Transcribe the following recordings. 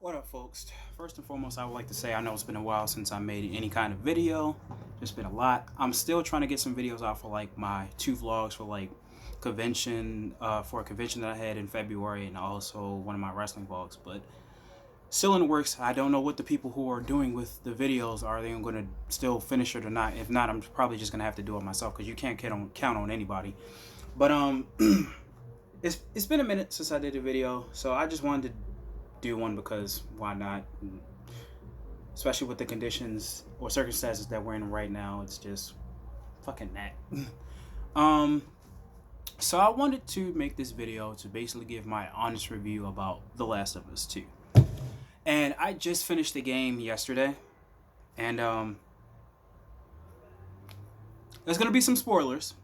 What up, folks? First and foremost, I would like to say I know it's been a while since I made any kind of video. There's been a lot. I'm still trying to get some videos out for like my two vlogs for like convention, for a convention that I had in February, and also one of my wrestling vlogs. But still in the works. I don't know what the people who are doing with the videos are. They going to still finish it or not? If not, I'm probably just gonna have to do it myself because you can't count on anybody. But it's been a minute since I did a video, so I just wanted to do one because why not? Especially with the conditions or circumstances that we're in right now, it's just fucking that. um, so I wanted to make this video to basically give my honest review about The Last of Us 2. And I just finished the game yesterday, and there's gonna be some spoilers.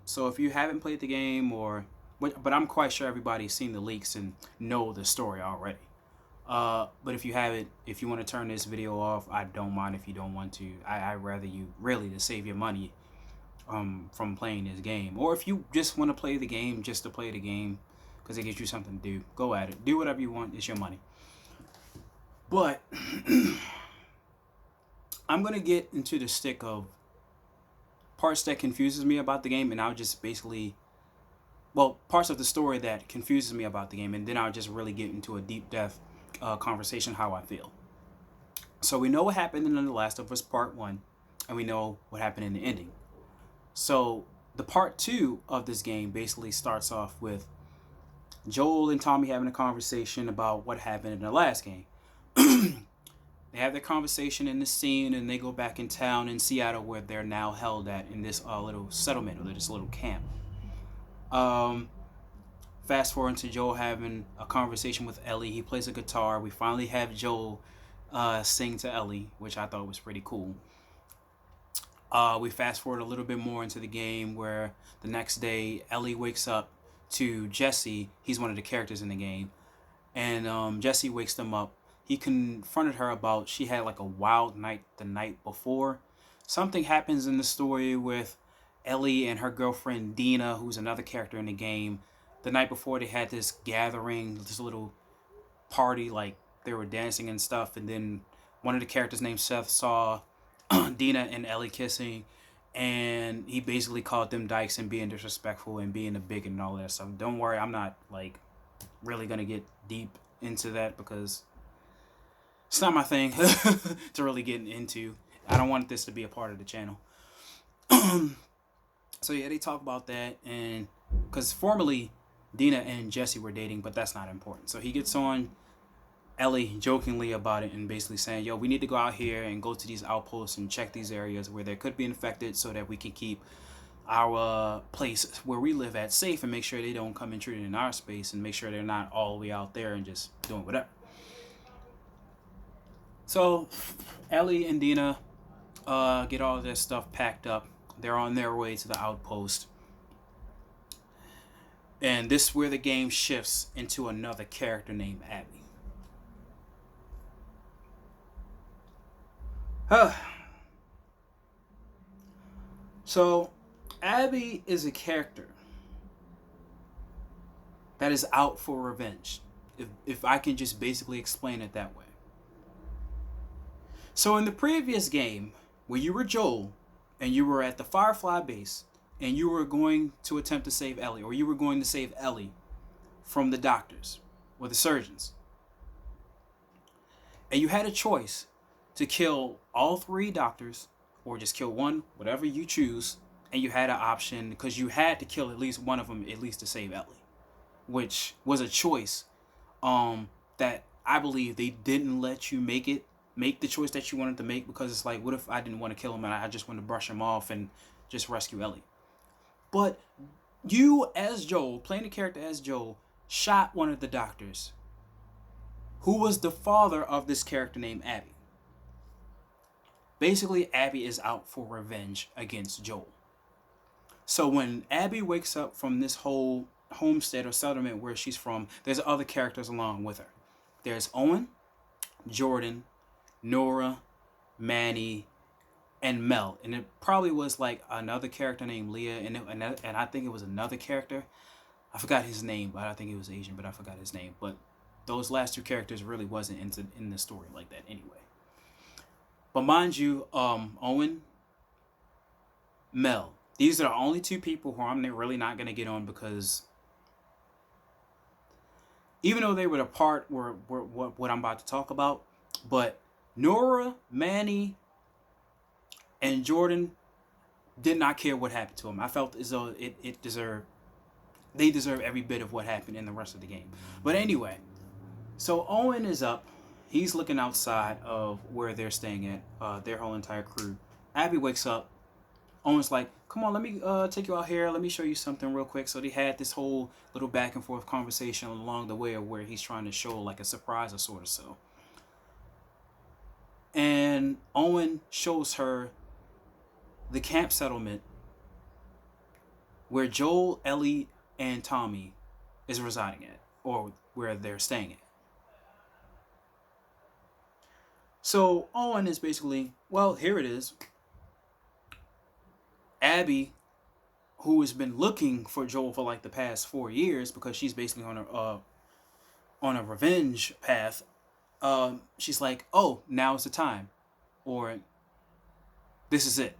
So if you haven't played the game but I'm quite sure everybody's seen the leaks and know the story already. But if you haven't, if you want to turn this video off, I don't mind if you don't want to. I'd rather you really to save your money from playing this game. Or if you just want to play the game just to play the game because it gives you something to do, go at it. Do whatever you want. It's your money. But I'm going to get into the stick of parts that confuses me about the game, and I'll just basically, well, parts of the story that confuses me about the game, and then I'll just really get into a deep depth conversation how I feel. So we know what happened in The Last of Us Part 1, and we know what happened in the ending. So the Part 2 of this game basically starts off with Joel and Tommy having a conversation about what happened in the last game. They have their conversation in this scene, and they go back in town in Seattle where they're now held at in this little settlement or this little camp. Fast forward to Joel having a conversation with Ellie. He plays a guitar. We finally have Joel sing to Ellie, which I thought was pretty cool. We fast forward a little bit more into the game where the next day Ellie wakes up to Jesse. He's one of the characters in the game. And Jesse wakes them up. He confronted her about she had like a wild night the night before. Something happens in the story with Ellie and her girlfriend Dina, who's another character in the game. The night before they had this gathering, this little party, like they were dancing and stuff, and then one of the characters named Seth saw Dina and Ellie kissing, and he basically called them dykes and being disrespectful and being a bigot and all that stuff. Don't worry, I'm not like really gonna get deep into that because it's not my thing to really get into. I don't want this to be a part of the channel. So yeah, they talk about that, and because formerly Dina and Jesse were dating, but that's not important. So he gets on Ellie jokingly about it and basically saying, yo, we need to go out here and go to these outposts and check these areas where there could be infected so that we can keep our place where we live at safe and make sure they don't come intruding in our space and make sure they're not all the way out there and just doing whatever. So Ellie and Dina get all of their stuff packed up. They're on their way to the outpost. And this is where the game shifts into another character named Abby. So Abby is a character that is out for revenge. If I can just basically explain it that way. So in the previous game, where you were Joel, and you were at the Firefly base, and you were going to attempt to save Ellie, or you were going to save Ellie from the doctors, or the surgeons. And you had a choice to kill all three doctors, or just kill one, whatever you choose, and you had an option, because you had to kill at least one of them, at least to save Ellie. Which was a choice that I believe they didn't let you make the choice that you wanted to make, because it's like, what if I didn't want to kill him and I just wanted to brush him off and just rescue Ellie? But you, as Joel, playing the character as Joel, shot one of the doctors, who was the father of this character named Abby. Basically, Abby is out for revenge against Joel. So when Abby wakes up from this whole homestead or settlement where she's from, there's other characters along with her. There's Owen, Jordan, Nora, Manny, and Mel. And it probably was like another character named Leah, and I think it was another character. I forgot his name, but I think he was Asian, but I forgot his name. But those last two characters really wasn't in the story like that anyway. But mind you, Owen, Mel, these are the only two people who I'm really not gonna get on, because even though they were the part where what I'm about to talk about, but Nora, Manny, and Jordan did not care what happened to him. I felt as though they deserve every bit of what happened in the rest of the game. But anyway, so Owen is up. He's looking outside of where they're staying at, their whole entire crew. Abby wakes up. Owen's like, come on, let me take you out here. Let me show you something real quick. So they had this whole little back and forth conversation along the way of where he's trying to show like a surprise or sort of so. And Owen shows her the camp settlement where Joel, Ellie, and Tommy is residing at, or where they're staying at. So Owen is basically, well, here it is. Abby, who has been looking for Joel for like the past 4 years, because she's basically on a revenge path. She's like, oh, now's the time, or this is it.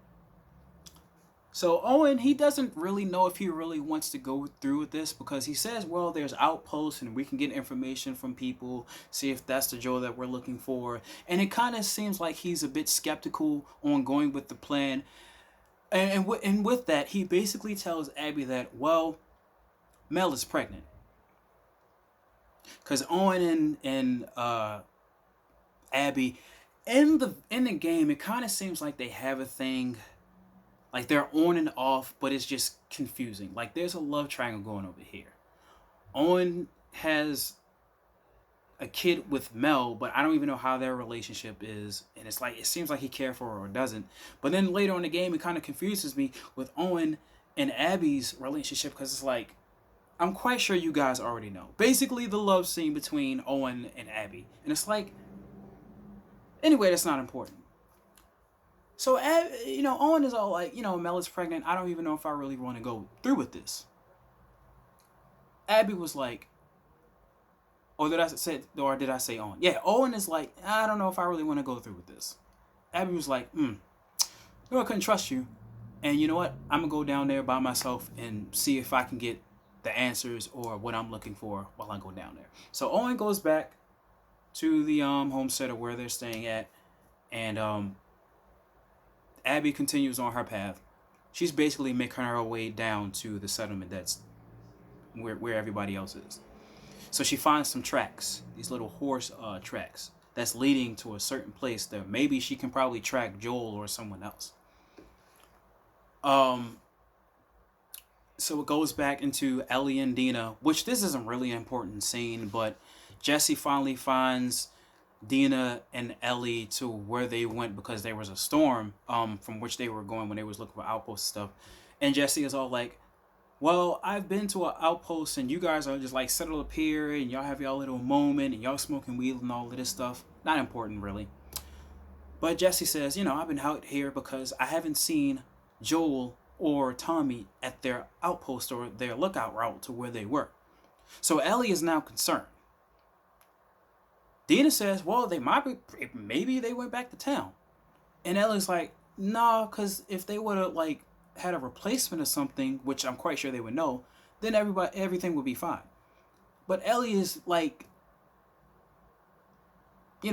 So Owen, he doesn't really know if he really wants to go through with this, because he says, well, there's outposts and we can get information from people, see if that's the Joel that we're looking for. And it kind of seems like he's a bit skeptical on going with the plan. And with that, he basically tells Abby that, well, Mel is pregnant. Because Owen and Abby, in the game, it kind of seems like they have a thing. Like they're on and off, but it's just confusing. Like there's a love triangle going over here. Owen has a kid with Mel, but I don't even know how their relationship is. And it's like, it seems like he cares for her or doesn't. But then later in the game, it kind of confuses me with Owen and Abby's relationship, because it's like, I'm quite sure you guys already know. Basically, the love scene between Owen and Abby. And it's like, anyway, that's not important. So, Owen is all like, Mel is pregnant. I don't even know if I really want to go through with this. Abby was like, or did I say Owen? Yeah, Owen is like, I don't know if I really want to go through with this. Abby was like, I couldn't trust you. And you know what? I'm going to go down there by myself and see if I can get the answers or what I'm looking for while I go down there. So Owen goes back to the homestead of where they're staying at, and Abby continues on her path. She's basically making her way down to the settlement that's where everybody else is. So she finds some tracks, these little horse tracks, that's leading to a certain place that maybe she can probably track Joel or someone else. So it goes back into Ellie and Dina, which this isn't really an important scene, but Jesse finally finds Dina and Ellie to where they went because there was a storm from which they were going when they was looking for outpost stuff. And Jesse is all like, well, I've been to an outpost and you guys are just like settled up here and y'all have y'all little moment and y'all smoking weed and all of this stuff. Not important really. But Jesse says, I've been out here because I haven't seen Joel or Tommy at their outpost or their lookout route to where they were. So Ellie is now concerned. Dina says, well, maybe they went back to town. And Ellie's like, nah, because if they would have like had a replacement or something, which I'm quite sure they would know, then everything would be fine. But Ellie is like, she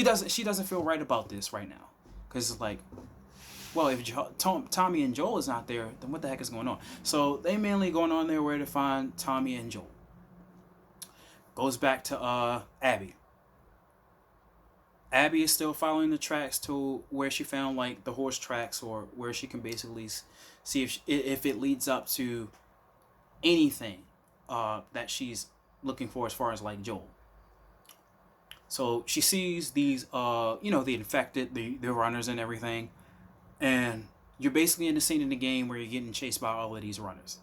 doesn't feel right about this right now, because it's like, well, if Tommy and Joel is not there, then what the heck is going on? So they mainly going on there where to find Tommy and Joel. Goes back to Abby. Abby is still following the tracks to where she found like the horse tracks, or where she can basically see if it leads up to anything that she's looking for as far as like Joel. So she sees these the infected, the runners and everything, and you're basically in the scene in the game where you're getting chased by all of these runners.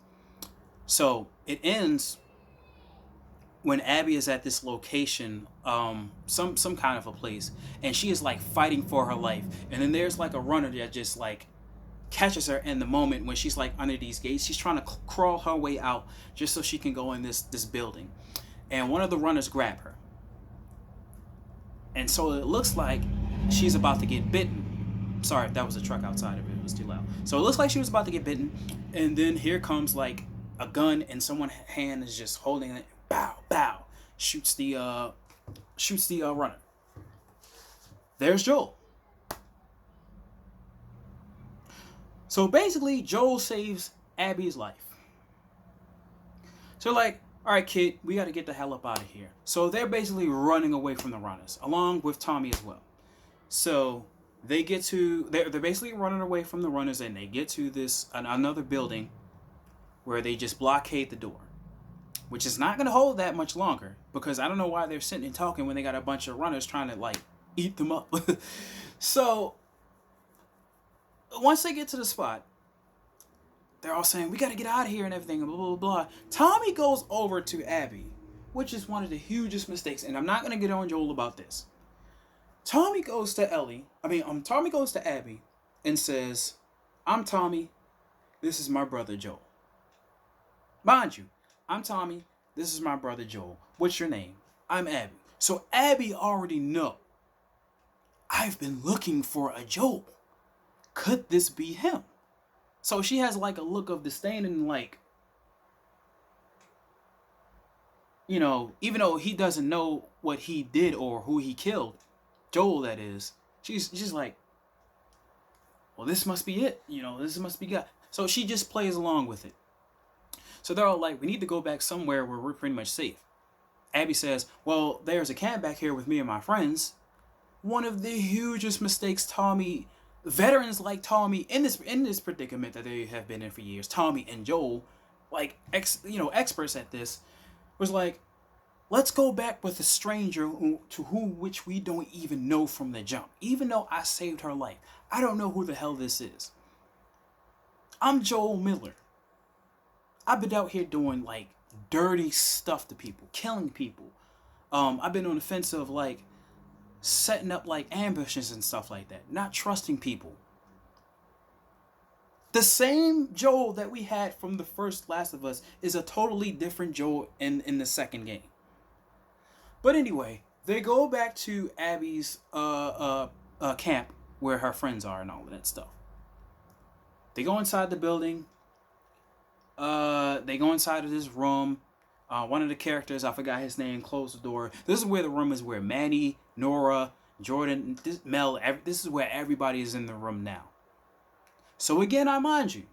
So it ends when Abby is at this location, some kind of a place, and she is like fighting for her life. And then there's like a runner that just like catches her in the moment when she's like under these gates. She's trying to crawl her way out just so she can go in this building. and one of the runners grab her. And so it looks like she's about to get bitten. Sorry, that was a truck outside of it. It was too loud. So it looks like she was about to get bitten, and then here comes like a gun, and someone's hand is just holding it. Bow, bow. Shoots the runner. There's Joel. So basically, Joel saves Abby's life. So like, all right, kid, we got to get the hell up out of here. So they're basically running away from the runners, along with Tommy as well. So they're basically running away from the runners, and they get to this another building where they just blockade the door, which is not going to hold that much longer, because I don't know why they're sitting and talking when they got a bunch of runners trying to like eat them up. So once they get to the spot, they're all saying, we got to get out of here and everything, and blah, blah, blah. Tommy goes over to Abby, which is one of the hugest mistakes, and I'm not going to get on Joel about this. Tommy goes to Abby and says, I'm Tommy, this is my brother Joel. Mind you, I'm Tommy, this is my brother Joel. What's your name? I'm Abby. So Abby already know, I've been looking for a Joel. Could this be him? So she has like a look of disdain and like, you know, even though he doesn't know what he did or who he killed, Joel that is, she's just like, well, this must be it. You know, this must be God. So she just plays along with it. So they're all like, we need to go back somewhere where we're pretty much safe. Abby says, well, there's a camp back here with me and my friends. One of the hugest mistakes veterans like Tommy in this predicament that they have been in for years, Tommy and Joel, like experts at this, was like, let's go back with a stranger which we don't even know from the jump. Even though I saved her life, I don't know who the hell this is. I'm Joel Miller. I've been out here doing like dirty stuff to people, killing people. I've been on the fence of like setting up like ambushes and stuff like that, not trusting people. The same Joel that we had from the first Last of Us is a totally different Joel in the second game. But anyway, they go back to Abby's camp where her friends are and all of that stuff. They go inside the building. They go inside of this room. One of the characters, I forgot his name, closed the door. This is where the room is where Manny, Nora, Jordan, Mel, this is where everybody is in the room now. So again, I mind you,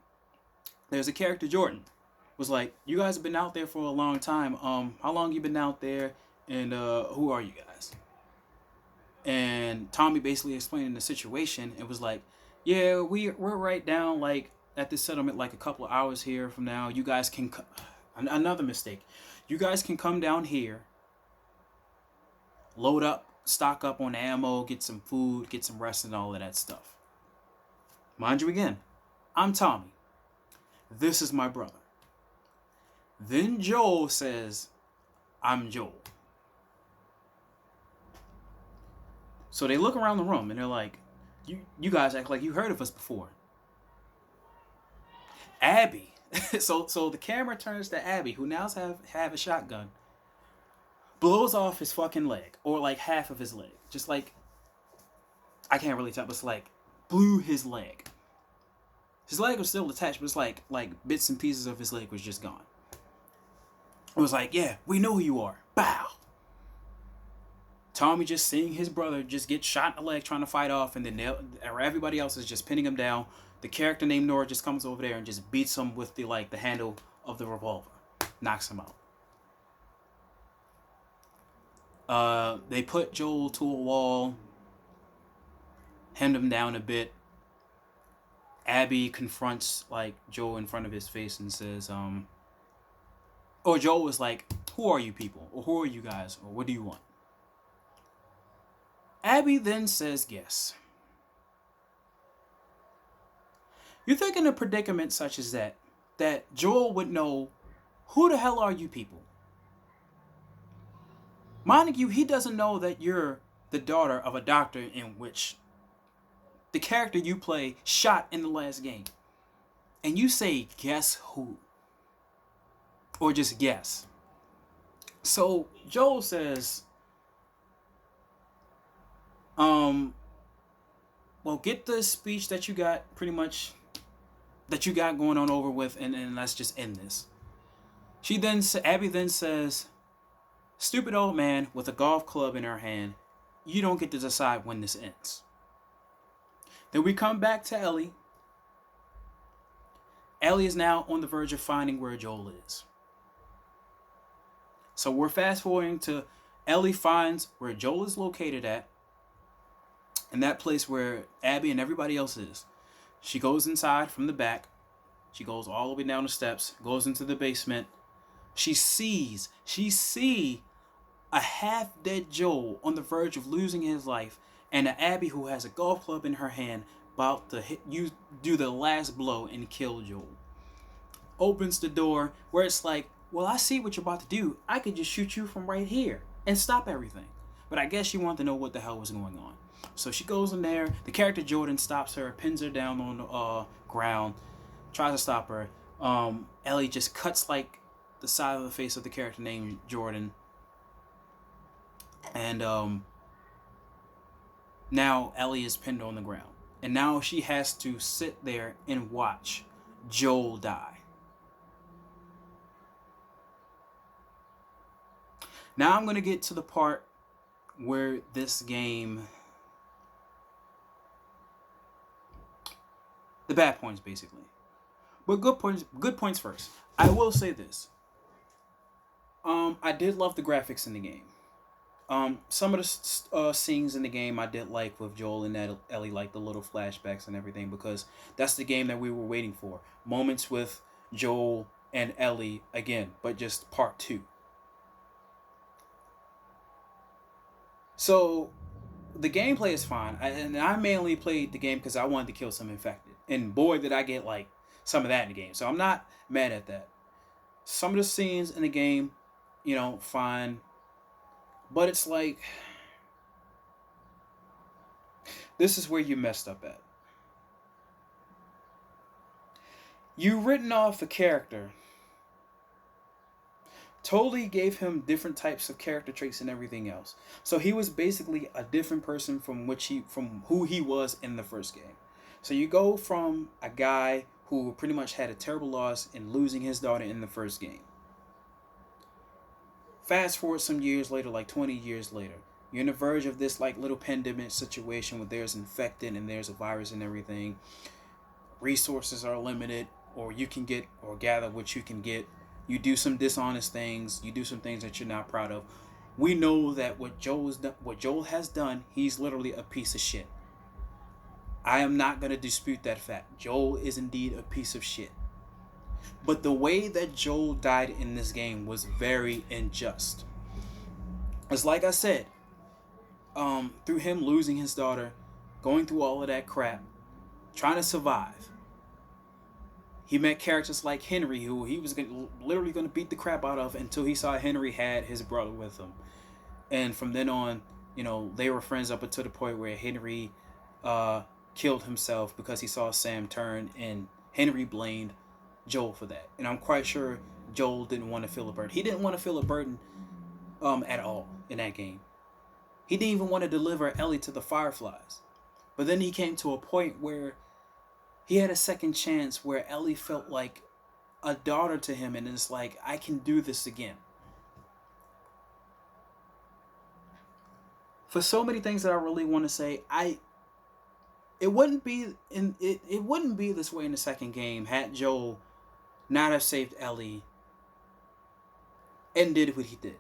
there's a character, Jordan, was like, you guys have been out there for a long time. How long you been out there? And who are you guys? And Tommy basically explaining the situation. It was like, yeah, we're right down like at this settlement like a couple of hours here from now. You guys can another mistake. You guys can come down here, load up, stock up on ammo, get some food, get some rest, and all of that stuff. Mind you, again, I'm Tommy. This is my brother. Then Joel says, I'm Joel. So they look around the room and they're like, you guys act like you heard of us before. Abby. So the camera turns to Abby, who now have a shotgun, blows off his fucking leg, or like half of his leg. Just like, I can't really tell, but it's like, blew his leg. His leg was still attached, but it's like bits and pieces of his leg was just gone. It was like, yeah, we know who you are. Bow. Tommy just seeing his brother just get shot in the leg trying to fight off, and then everybody else is just pinning him down. The character named Nora just comes over there and just beats him with the handle of the revolver. Knocks him out. They put Joel to a wall, hemmed him down a bit. Abby confronts Joel in front of his face and says, or Joel was like, who are you people? Or who are you guys? Or what do you want? Abby then says yes. You think in a predicament such as that Joel would know, who the hell are you people? Montague, he doesn't know that you're the daughter of a doctor in which the character you play shot in the last game. And you say, guess who? Or just guess. So Joel says, um, well, get the speech that you got pretty much that you got going on over with, and let's just end this. Abby then says, "Stupid old man with a golf club in her hand, you don't get to decide when this ends." Then we come back to Ellie. Ellie is now on the verge of finding where Joel is. So we're fast forwarding to Ellie finds where Joel is located at, and that place where Abby and everybody else is. She goes inside from the back. She goes all the way down the steps, goes into the basement. She see a half-dead Joel on the verge of losing his life, and an Abby who has a golf club in her hand about to do the last blow and kill Joel. Opens the door where it's like, well, I see what you're about to do. I could just shoot you from right here and stop everything. But I guess she wanted to know what the hell was going on. So she goes in there. The character Jordan stops her, pins her down on the ground, tries to stop her. Ellie just cuts like the side of the face of the character named Jordan. And now Ellie is pinned on the ground. And now she has to sit there and watch Joel die. Now I'm going to get to the part where this game, the bad points basically. But good points first. I will say this. I did love the graphics in the game. Some of the scenes in the game I did like with Joel and Ellie, like the little flashbacks and everything, because that's the game that we were waiting for. Moments with Joel and Ellie again, but just part 2. So the gameplay is fine, and I mainly played the game because I wanted to kill some infected, and boy did I get like some of that in the game. So I'm not mad at that. Some of the scenes in the game, fine, but it's like, this is where you messed up at. You written off a character, totally gave him different types of character traits and everything else. So he was basically a different person from who he was in the first game. So you go from a guy who pretty much had a terrible loss in losing his daughter in the first game. Fast forward some years later, like 20 years later, you're on the verge of this like little pandemic situation where there's infected and there's a virus and everything. Resources are limited, or you can get or gather what you can get. You do some dishonest things. You do some things that you're not proud of. We know that what Joel has done, he's literally a piece of shit. I am not going to dispute that fact. Joel is indeed a piece of shit. But the way that Joel died in this game was very unjust. It's like I said, through him losing his daughter, going through all of that crap, trying to survive, he met characters like Henry, who he was literally going to beat the crap out of until he saw Henry had his brother with him. And from then on, they were friends up until the point where Henry killed himself because he saw Sam turn, and Henry blamed Joel for that. And I'm quite sure Joel didn't want to feel a burden. He didn't want to feel a burden at all in that game. He didn't even want to deliver Ellie to the Fireflies. But then he came to a point where he had a second chance where Ellie felt like a daughter to him, and it's like, I can do this again. For so many things that I really want to say, it wouldn't be this way in the second game had Joel not have saved Ellie and did what he did.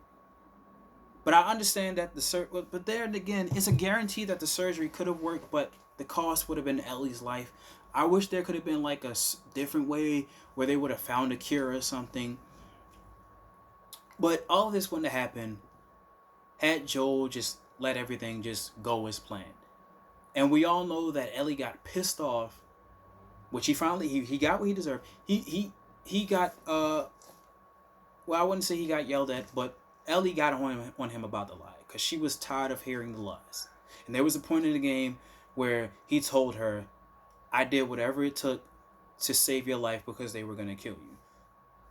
But I understand that but there again, it's a guarantee that the surgery could have worked, but the cost would have been Ellie's life. I wish there could have been like a different way where they would have found a cure or something. But all of this wouldn't have happened had Joel just let everything just go as planned. And we all know that Ellie got pissed off, which he got what he deserved. He got well, I wouldn't say he got yelled at, but Ellie got on him about the lie because she was tired of hearing the lies. And there was a point in the game where he told her, I did whatever it took to save your life because they were going to kill you.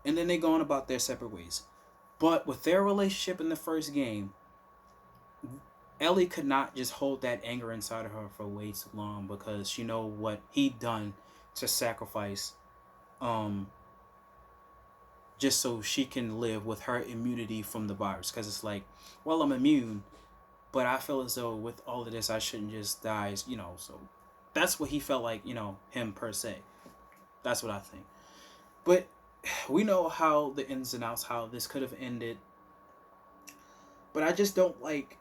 And then they go on about their separate ways. But with their relationship in the first game, Ellie could not just hold that anger inside of her for way too long because she know what he done to sacrifice um just so she can live with her immunity from the virus, because it's like, well, I'm immune, but I feel as though with all of this I shouldn't just die, so that's what he felt like, him per se. That's what I think. But we know how the ins and outs, how this could have ended, but I just don't like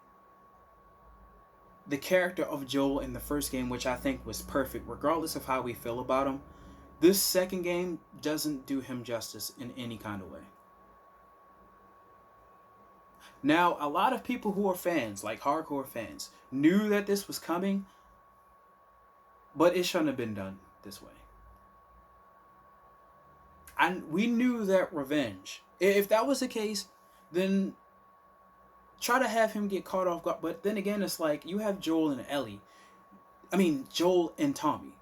the character of Joel in the first game, which I think was perfect, regardless of how we feel about him. This second game doesn't do him justice in any kind of way. Now, a lot of people who are fans, like hardcore fans, knew that this was coming, but it shouldn't have been done this way. And we knew that revenge. If that was the case, then try to have him get caught off guard. But then again, it's like you have Joel and Ellie. Joel and Tommy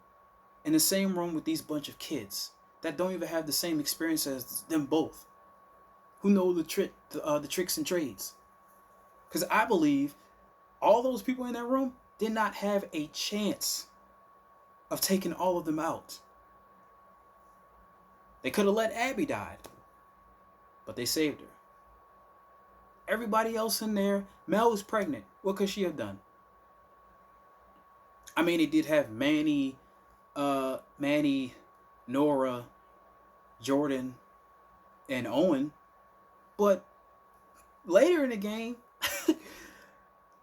in the same room with these bunch of kids that don't even have the same experience as them both, who know the tricks and trades. Because I believe all those people in that room did not have a chance of taking all of them out. They could have let Abby die, but they saved her. Everybody else in there, Mel was pregnant. What could she have done? It did have Manny, Nora, Jordan, and Owen, but later in the game,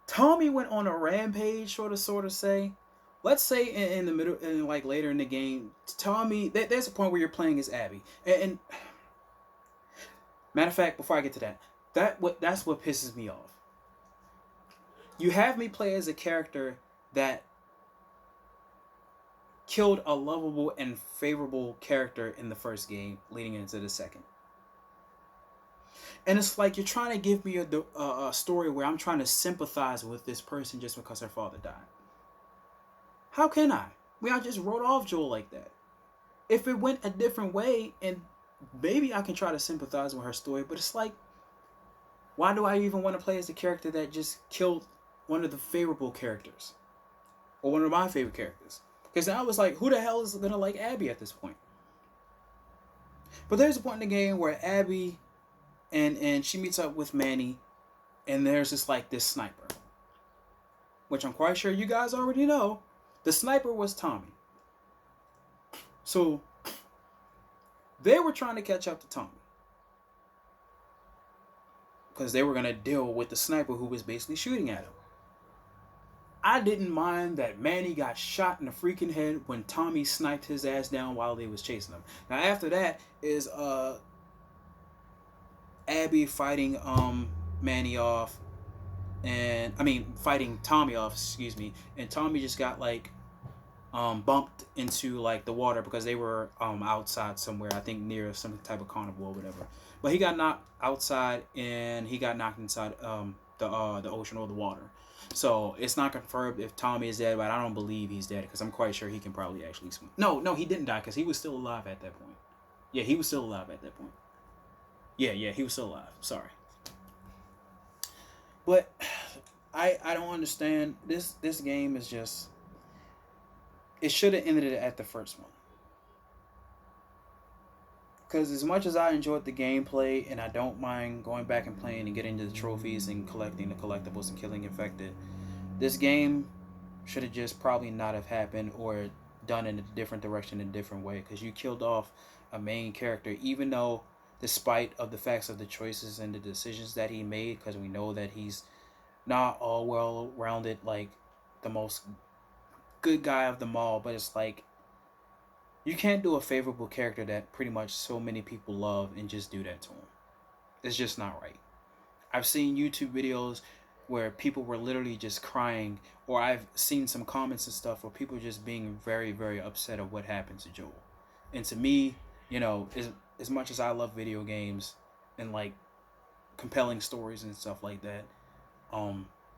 Tommy went on a rampage, sort of say. Let's say in the middle, and like later in the game, Tommy, there's a point where you're playing as Abby, and matter of fact, before I get to that, that's what pisses me off. You have me play as a character that killed a lovable and favorable character in the first game, leading into the second. And it's like you're trying to give me a story where I'm trying to sympathize with this person just because her father died. How can I? I just wrote off Joel like that. If it went a different way, and maybe I can try to sympathize with her story, but it's like, why do I even want to play as a character that just killed one of the favorable characters? Or one of my favorite characters? Because now it's like, who the hell is going to like Abby at this point? But there's a point in the game where Abby and she meets up with Manny, and there's this sniper, which I'm quite sure you guys already know. The sniper was Tommy. So they were trying to catch up to Tommy because they were going to deal with the sniper who was basically shooting at him. I didn't mind that Manny got shot in the freaking head when Tommy sniped his ass down while they was chasing him. Now after that is Abby fighting Manny off, and fighting Tommy off, excuse me, and Tommy just got bumped into the water because they were outside somewhere, I think near some type of carnival or whatever. But he got knocked outside and he got knocked inside the ocean or the water. So it's not confirmed if Tommy is dead, but I don't believe he's dead because I'm quite sure he can probably actually swim. No, he didn't die because he was still alive at that point. Yeah, he was still alive at that point. Yeah, he was still alive. Sorry. But I don't understand. This game is just... It should have ended it at the first one. Because as much as I enjoyed the gameplay, and I don't mind going back and playing and getting to the trophies and collecting the collectibles and killing infected, this game should have just probably not have happened, or done in a different direction, in a different way. Because you killed off a main character, even though, despite of the facts of the choices and the decisions that he made, because we know that he's not all well-rounded, like the most good guy of them all, but it's like, you can't do a favorable character that pretty much so many people love and just do that to him. It's just not right. I've seen YouTube videos where people were literally just crying, or I've seen some comments and stuff where people just being very, very upset of what happened to Joel. And to me, as much as I love video games and compelling stories and stuff like that,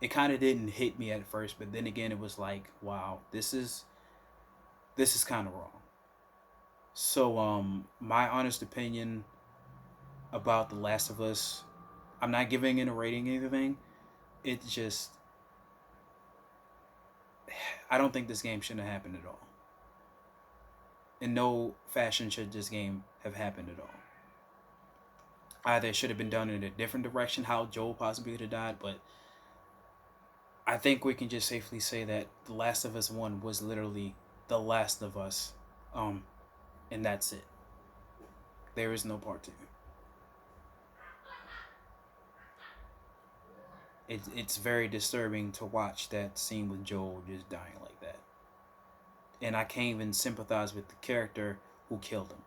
it kind of didn't hit me at first, but then again, it was like, wow, this is kind of wrong. So, my honest opinion about The Last of Us I'm not giving it a rating or anything. It's just I don't think this game shouldn't have happened at all. In no fashion should this game have happened at all. Either it should have been done in a different direction, how Joel possibly could have died, but I think we can just safely say that The Last of Us 1 was literally The Last of Us. And that's it. There is no part 2. It's very disturbing to watch that scene with Joel just dying like that. And I can't even sympathize with the character who killed him.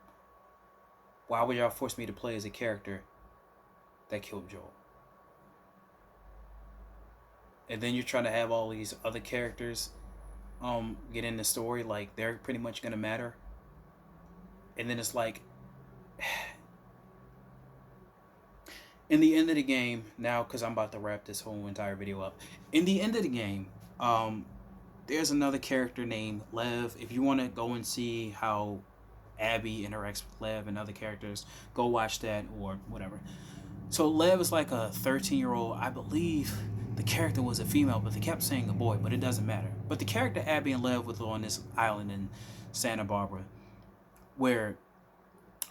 Why would y'all force me to play as a character that killed Joel? And then you're trying to have all these other characters get in the story, like they're pretty much gonna matter. And then it's like in the end of the game, now because I'm about to wrap this whole entire video up. In the end of the game, there's another character named Lev. If you want to go and see how Abby interacts with Lev and other characters, go watch that or whatever. So Lev is like a 13-year-old. I believe the character was a female, but they kept saying a boy, but it doesn't matter. But the character Abby and Lev was on this island in Santa Barbara where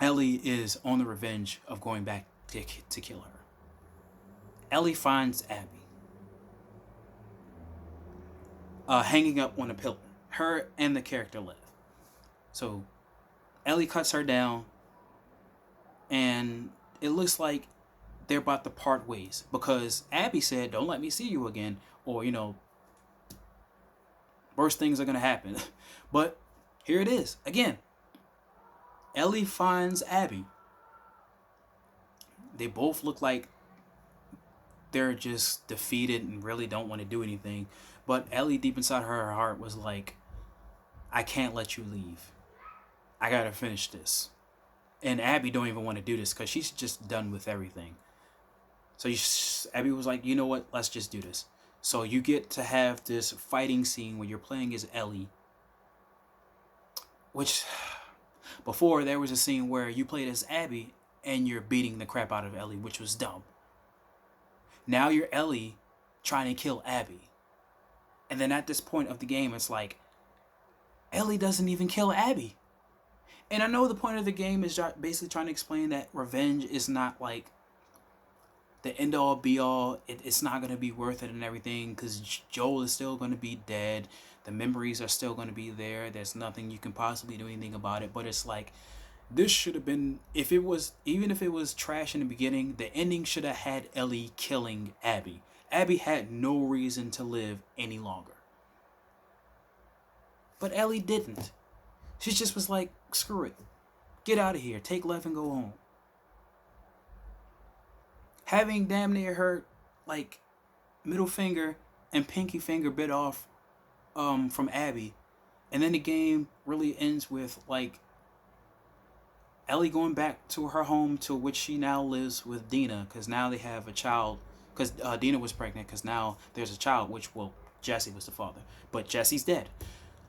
Ellie is on the revenge of going back to kill her. Ellie finds Abby hanging up on a pillar. Her and the character Lev. So Ellie cuts her down, and it looks like they're about to part ways because Abby said, "Don't let me see you again," or worse things are gonna happen. But here it is again. Ellie finds Abby. They both look like they're just defeated and really don't want to do anything. But Ellie, deep inside her heart, was like, I can't let you leave. I gotta finish this. And Abby don't even want to do this because she's just done with everything. So Abby was like, you know what? Let's just do this. So you get to have this fighting scene where you're playing as Ellie. Which, before there was a scene where you played as Abby and you're beating the crap out of Ellie, which was dumb. Now you're Ellie trying to kill Abby. And then at this point of the game, it's like, Ellie doesn't even kill Abby. And I know the point of the game is basically trying to explain that revenge is not like the end all be all. It's not going to be worth it and everything because Joel is still going to be dead. The memories are still going to be there. There's nothing you can possibly do anything about it. But it's like, this should have been, even if it was trash in the beginning, the ending should have had Ellie killing Abby. Abby had no reason to live any longer. But Ellie didn't. She just was like, screw it. Get out of here. Take Lev and go home. Having damn near her, like, middle finger and pinky finger bit off from Abby. And then the game really ends with, like, Ellie going back to her home to which she now lives with Dina, because now they have a child, because Dina was pregnant, because now there's a child, Jesse was the father, but Jesse's dead.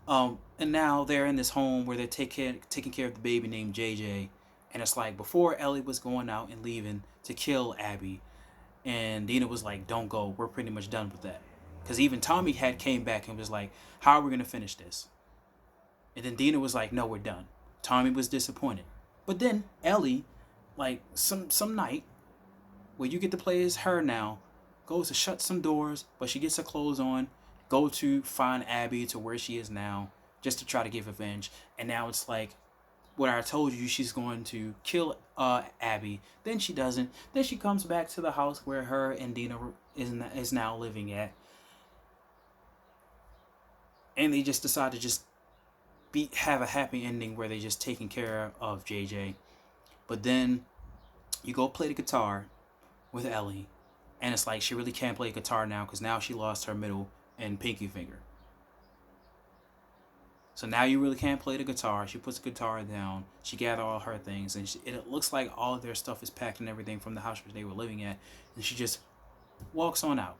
And now they're in this home where they're taking care of the baby named JJ, and it's like before Ellie was going out and leaving to kill Abby, and Dina was like, don't go, we're pretty much done with that. Because even Tommy had came back and was like, how are we going to finish this? And then Dina was like, no, we're done. Tommy was disappointed. But then Ellie, like some night where you get to play as her now, goes to shut some doors, but she gets her clothes on, go to find Abby to where she is now, just to try to get revenge. And now it's like, what I told you, she's going to kill Abby. Then she doesn't. Then she comes back to the house where her and Dina is now living at. And they just decide to just have a happy ending where they just taking care of JJ. But then you go play the guitar with Ellie, and it's like she really can't play guitar now because now she lost her middle and pinky finger. So now you really can't play the guitar. She puts the guitar down. She gathers all her things, and it looks like all of their stuff is packed and everything from the house where they were living at, and she just walks on out.